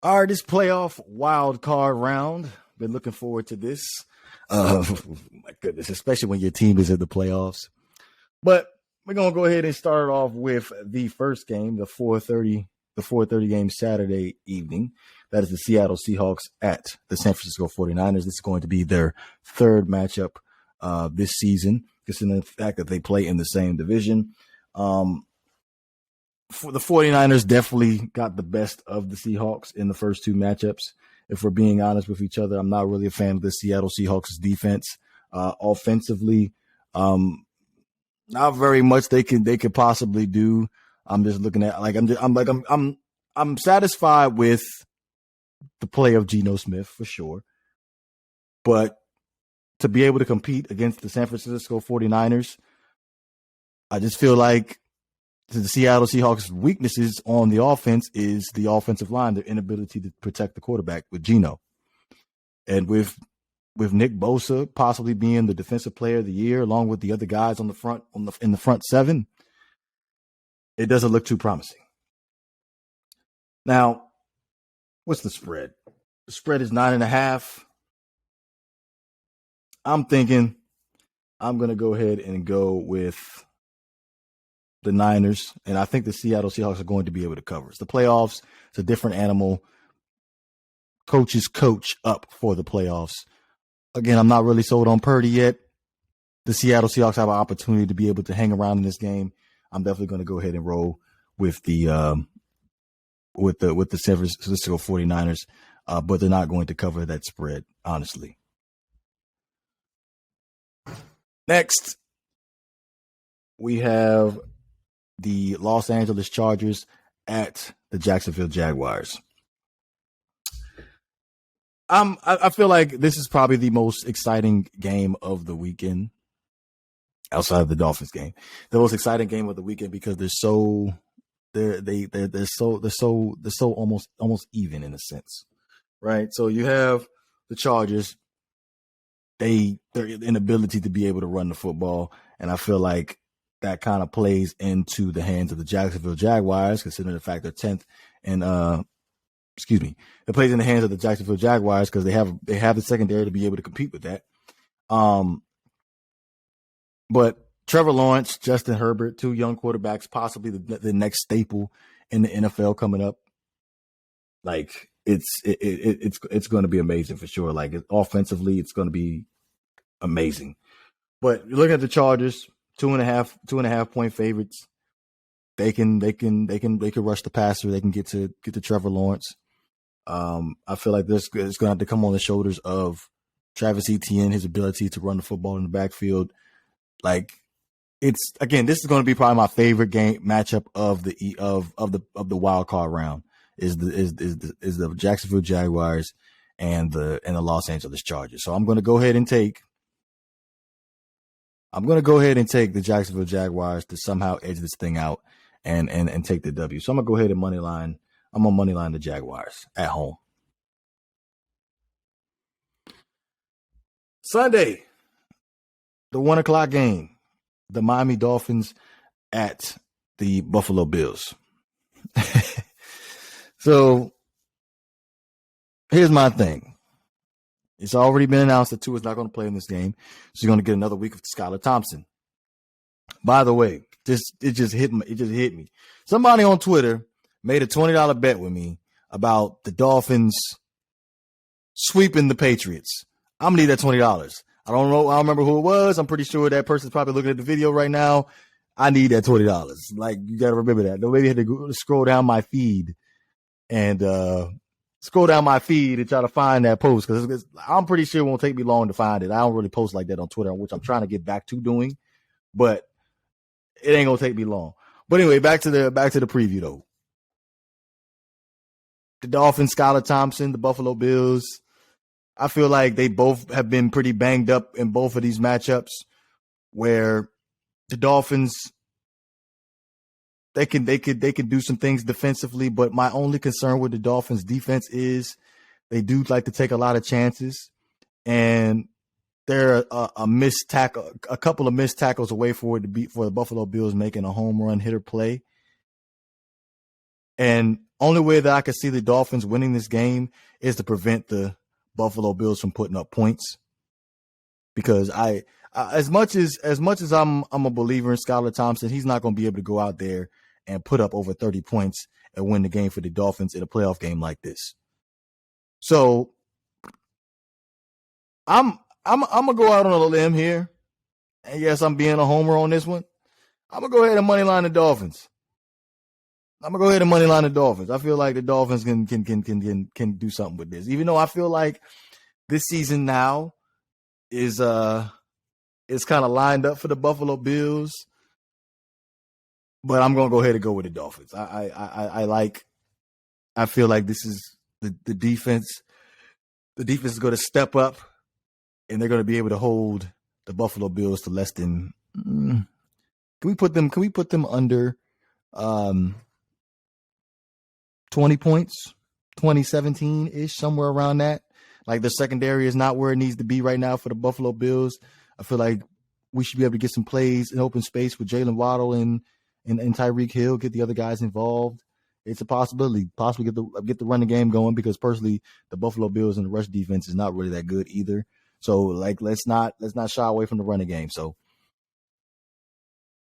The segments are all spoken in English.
All right, this playoff wild card round. Been looking forward to this. My goodness, especially when your team is in the playoffs. But we're gonna go ahead and start off with the first game, the 4:30 game Saturday evening. That is the Seattle Seahawks at the San Francisco 49ers. This is going to be their third matchup this season, considering the fact that they play in the same division. For the 49ers definitely got the best of the Seahawks in the first two matchups. If we're being honest with each other, I'm not really a fan of the Seattle Seahawks defense. Offensively, not very much they could possibly do. I'm just looking at I'm satisfied with the play of Geno Smith for sure. But to be able to compete against the San Francisco 49ers, I just feel like the Seattle Seahawks' weaknesses on the offense is the offensive line, their inability to protect the quarterback with Geno. And with Nick Bosa possibly being the defensive player of the year, along with the other guys in the front seven, it doesn't look too promising. Now, what's the spread? The spread is 9.5. I'm thinking I'm going to go ahead and go with the Niners, and I think the Seattle Seahawks are going to be able to cover. It's the playoffs. It's a different animal. Coaches coach up for the playoffs. Again, I'm not really sold on Purdy yet. The Seattle Seahawks have an opportunity to be able to hang around in this game. I'm definitely going to go ahead and roll with the San Francisco 49ers, but they're not going to cover that spread, honestly. Next, we have the Los Angeles Chargers at the Jacksonville Jaguars. I feel like this is probably the most exciting game of the weekend, outside of the Dolphins game. The most exciting game of the weekend because they're so almost even in a sense, right? So you have the Chargers, their inability to be able to run the football, and I feel like that kind of plays into the hands of the Jacksonville Jaguars, considering the fact they're 10th. And it plays in the hands of the Jacksonville Jaguars because they have the secondary to be able to compete with that. But Trevor Lawrence, Justin Herbert, two young quarterbacks, possibly the next staple in the NFL coming up. Like it's going to be amazing for sure. Like offensively, it's going to be amazing. But looking at the Chargers, 2.5 point favorites. They can rush the passer. They can get to Trevor Lawrence. I feel like it's going to have to come on the shoulders of Travis Etienne, his ability to run the football in the backfield. Like this is going to be probably my favorite game matchup of the wild card round is the Jacksonville Jaguars and the Los Angeles Chargers. So I'm going to go ahead and take the Jacksonville Jaguars to somehow edge this thing out and take the W. So I'm going to go ahead and moneyline. I'm going to moneyline the Jaguars at home. Sunday, the 1:00 game, the Miami Dolphins at the Buffalo Bills. So here's my thing. It's already been announced that Tua is not going to play in this game. So you're going to get another week of Skylar Thompson. By the way, it just hit me. Somebody on Twitter made a $20 bet with me about the Dolphins sweeping the Patriots. I'm gonna need that $20. I don't know. I don't remember who it was. I'm pretty sure that person's probably looking at the video right now. I need that $20. Like, you got to remember that. Nobody had to scroll down my feed and try to find that post because I'm pretty sure it won't take me long to find it. I don't really post like that on Twitter, which I'm trying to get back to doing, but it ain't gonna take me long. But anyway, back to the preview though. The Dolphins, Skylar Thompson, the Buffalo Bills. I feel like they both have been pretty banged up in both of these matchups where the Dolphins, they can do some things defensively, but my only concern with the Dolphins defense is they do like to take a lot of chances, and they're a couple of missed tackles away for the Buffalo Bills making a home run hitter play. And Only way that I could see the Dolphins winning this game is to prevent the Buffalo Bills from putting up points. Because as much as I'm a believer in Skylar Thompson, he's not going to be able to go out there and put up over 30 points and win the game for the Dolphins in a playoff game like this. So I'm gonna go out on a limb here. And yes, I'm being a homer on this one. I'm gonna go ahead and moneyline the Dolphins. I feel like the Dolphins can do something with this. Even though I feel like this season now is kind of lined up for the Buffalo Bills, but I'm gonna go ahead and go with the Dolphins. I feel like this is the defense. The defense is going to step up, and they're going to be able to hold the Buffalo Bills to less than. Can we put them under 20 points, 2017-ish, somewhere around that? Like the secondary is not where it needs to be right now for the Buffalo Bills. I feel like we should be able to get some plays in open space with Jalen Waddle and Tyreek Hill, get the other guys involved. It's a possibility. Possibly get the running game going, because personally, the Buffalo Bills and the rush defense is not really that good either. So like let's not shy away from the running game. So,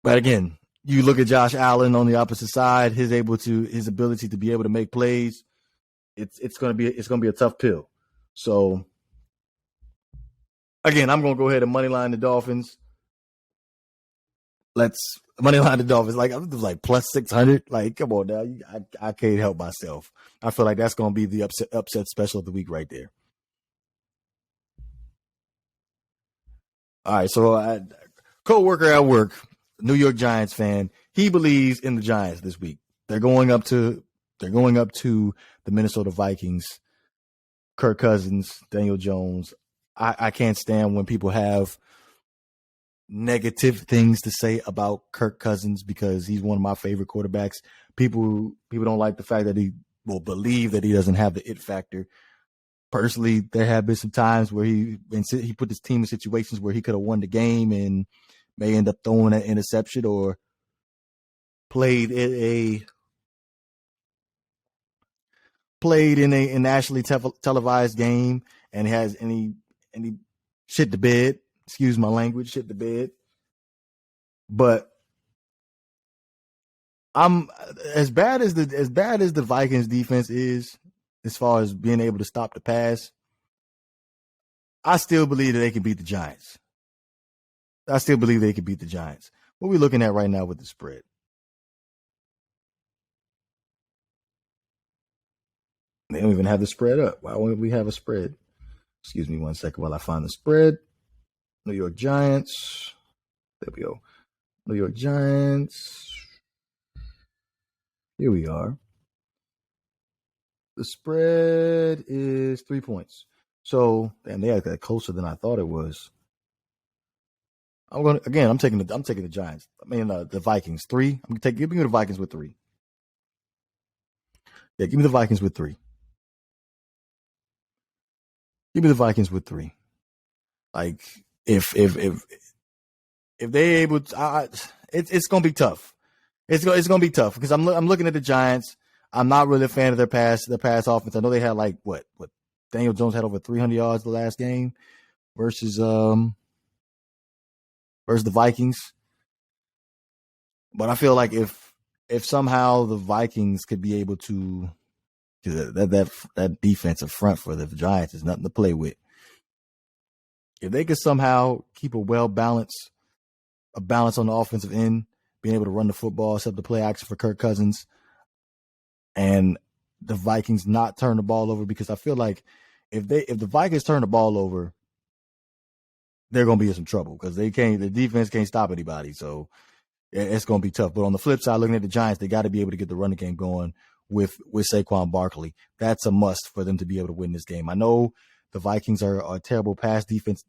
but again, you look at Josh Allen on the opposite side, his ability to be able to make plays. It's gonna be a tough pill. So again, I'm gonna go ahead and moneyline the Dolphins. Let's moneyline the Dolphins. Like plus 600. Like, come on now, I can't help myself. I feel like that's gonna be the upset special of the week right there. All right, so co-worker at work, New York Giants fan, he believes in the Giants this week. They're going up to the Minnesota Vikings. Kirk Cousins, Daniel Jones. I can't stand when people have negative things to say about Kirk Cousins, because he's one of my favorite quarterbacks. People don't like the fact that he will believe that he doesn't have the it factor. Personally, there have been some times where he put his team in situations where he could have won the game and may end up throwing an interception, or played in a nationally televised game and has any shit the bed. Excuse my language, shit the bed. But I'm as bad as the Vikings defense is, as far as being able to stop the pass, I still believe that they can beat the Giants. What are we looking at right now with the spread? They don't even have the spread up. Why wouldn't we have a spread? Excuse me 1 second while I find the spread. New York Giants. There we go. New York Giants. Here we are. The spread is 3 points. So, damn, they had that closer than I thought it was. I'm taking the Giants. I mean, the Vikings 3. Give me the Vikings with 3. Yeah, give me the Vikings with 3. Give me the Vikings with 3. Like, if they're able to, it's gonna be tough. It's gonna be tough, because I'm looking at the Giants. I'm not really a fan of their pass offense. I know they had like what Daniel Jones had over 300 yards the last game versus the Vikings. But I feel like if somehow the Vikings could be able to, that defensive front for the Giants is nothing to play with. If they could somehow keep a balance on the offensive end, being able to run the football, set the play action for Kirk Cousins, and the Vikings not turn the ball over, because I feel like if the Vikings turn the ball over, they're going to be in some trouble, because the defense can't stop anybody. So it's going to be tough. But on the flip side, looking at the Giants, they got to be able to get the running game going with Saquon Barkley. That's a must for them to be able to win this game. I know the Vikings are a terrible pass defense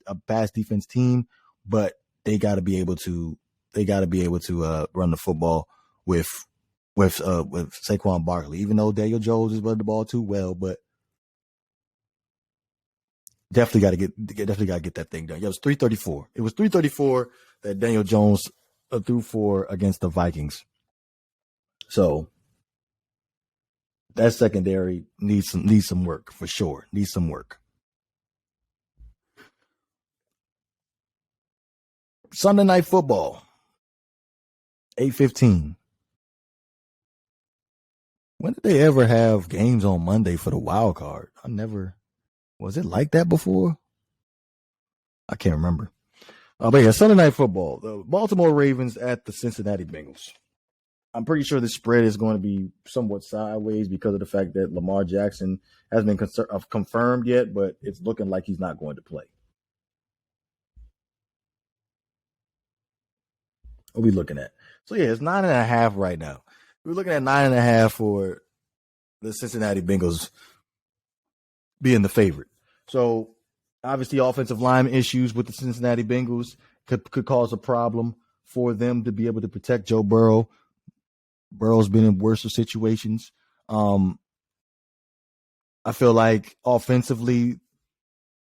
team, but they got to be able to run the football with Saquon Barkley. Even though Daniel Jones is running the ball too well, but definitely got to get that thing done. It was 334. It was 334 that Daniel Jones threw for against the Vikings. So that secondary needs some work for sure. Needs some work. Sunday Night Football, 8:15. When did they ever have games on Monday for the wild card? I never. Was it like that before? I can't remember. But yeah, Sunday Night Football. The Baltimore Ravens at the Cincinnati Bengals. I'm pretty sure the spread is going to be somewhat sideways because of the fact that Lamar Jackson hasn't been confirmed yet, but it's looking like he's not going to play. What are we looking at? So yeah, it's 9.5 right now. We're looking at 9.5 for the Cincinnati Bengals being the favorite. So obviously offensive line issues with the Cincinnati Bengals could cause a problem for them to be able to protect Joe Burrow. Burrow's been in worse situations. I feel like offensively,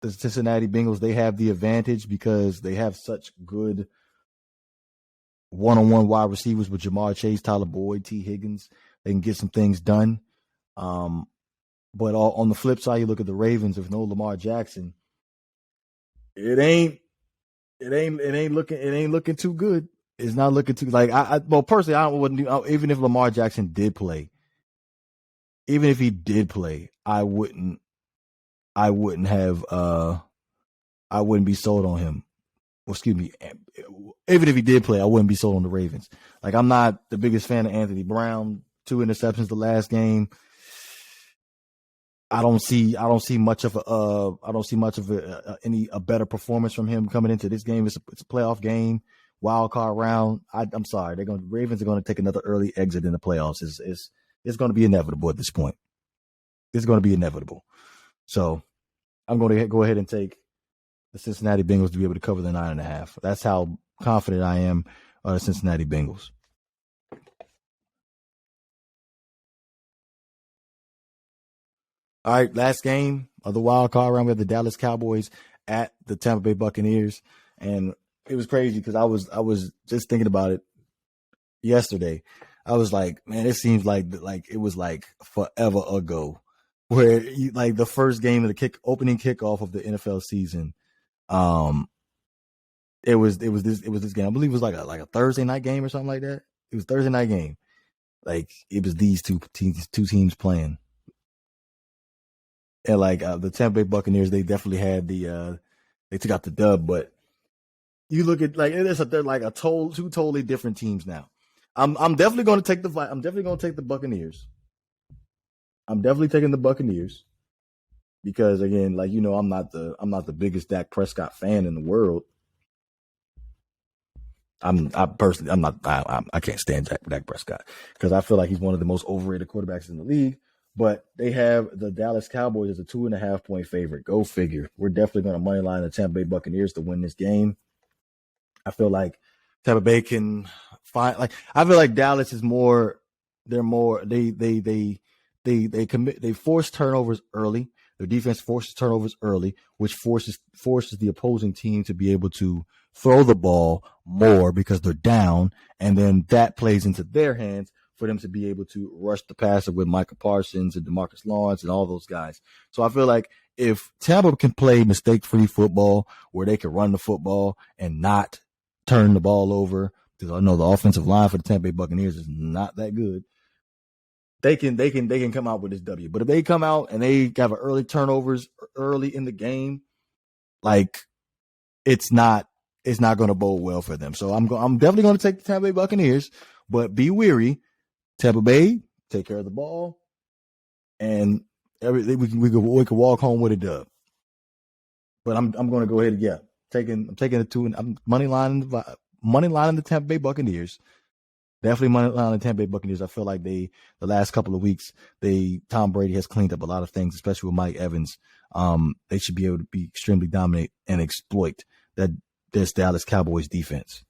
the Cincinnati Bengals, they have the advantage because they have such good one-on-one wide receivers with Jamar Chase, Tyler Boyd, T. Higgins. They can get some things done. But on the flip side, you look at the Ravens with no Lamar Jackson. It ain't looking too good. It's not looking too personally, I wouldn't even if Lamar Jackson did play. Even if he did play, I wouldn't be sold on him. Well, excuse me. Even if he did play, I wouldn't be sold on the Ravens. Like, I'm not the biggest fan of Anthony Brown. 2 interceptions the last game. I don't see much of a better performance from him coming into this game. It's a playoff game, wild card round. I'm sorry, Ravens are going to take another early exit in the playoffs. It's going to be inevitable at this point. It's going to be inevitable. So I'm going to go ahead and take the Cincinnati Bengals to be able to cover the 9.5. That's how confident I am of the Cincinnati Bengals. All right, last game of the wild card round, we have the Dallas Cowboys at the Tampa Bay Buccaneers, and it was crazy because I was just thinking about it yesterday. I was like, man, it seems like it was like forever ago, where the first game of the opening kickoff of the NFL season, it was this game. I believe it was like a Thursday night game or something like that. It was a Thursday night game. Like, it was these two teams playing. And the Tampa Bay Buccaneers, they definitely had they took out the dub. But you look at they're two totally different teams now. I'm definitely going to take the Buccaneers. I'm definitely taking the Buccaneers because, again, I'm not the biggest Dak Prescott fan in the world. I can't stand Dak Prescott because I feel like he's one of the most overrated quarterbacks in the league. But they have the Dallas Cowboys as a 2.5 point favorite. Go figure. We're definitely going to money line the Tampa Bay Buccaneers to win this game. I feel like Tampa Bay can find I feel like Dallas is more. They're more. They force turnovers early. Their defense forces turnovers early, which forces the opposing team to be able to throw the ball more because they're down, and then that plays into their hands for them to be able to rush the passer with Micah Parsons and DeMarcus Lawrence and all those guys. So I feel like if Tampa can play mistake-free football where they can run the football and not turn the ball over, because I know the offensive line for the Tampa Bay Buccaneers is not that good, they can come out with this W. But if they come out and they have early turnovers early in the game, it's not going to bode well for them. So I'm definitely going to take the Tampa Bay Buccaneers, but be weary. Tampa Bay, take care of the ball, and everything we could walk home with a dub. But I'm going to go ahead and I'm taking the 2 and I'm money lining the Tampa Bay Buccaneers. Definitely money lining the Tampa Bay Buccaneers. I feel like the last couple of weeks, Tom Brady has cleaned up a lot of things, especially with Mike Evans. They should be able to be extremely dominant and exploit this Dallas Cowboys defense.